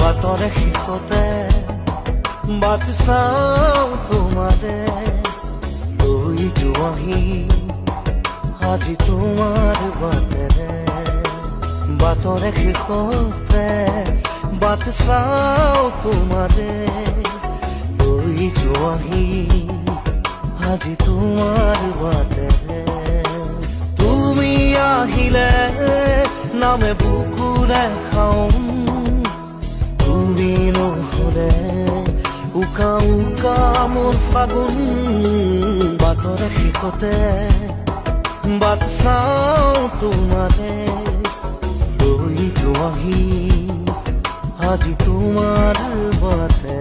বাটৰে শেষতে বাট চাওঁ তোমাৰে লৈ যোৱাহি আজি তোমাৰ বাটেৰে বাটৰে শেষতে বাট চাওঁ তোমাৰে লৈ যোৱাহি আজি তোমাৰ বাটেৰে তুমি আহিলে নামে বুকুৰে খাওঁ তুমি নহলে উকা উকা মোৰ ফাগুন বাটৰে শেষতে বাট চাওঁ তোমাৰে লৈ যোৱাহি আজি তোমাৰ বাটে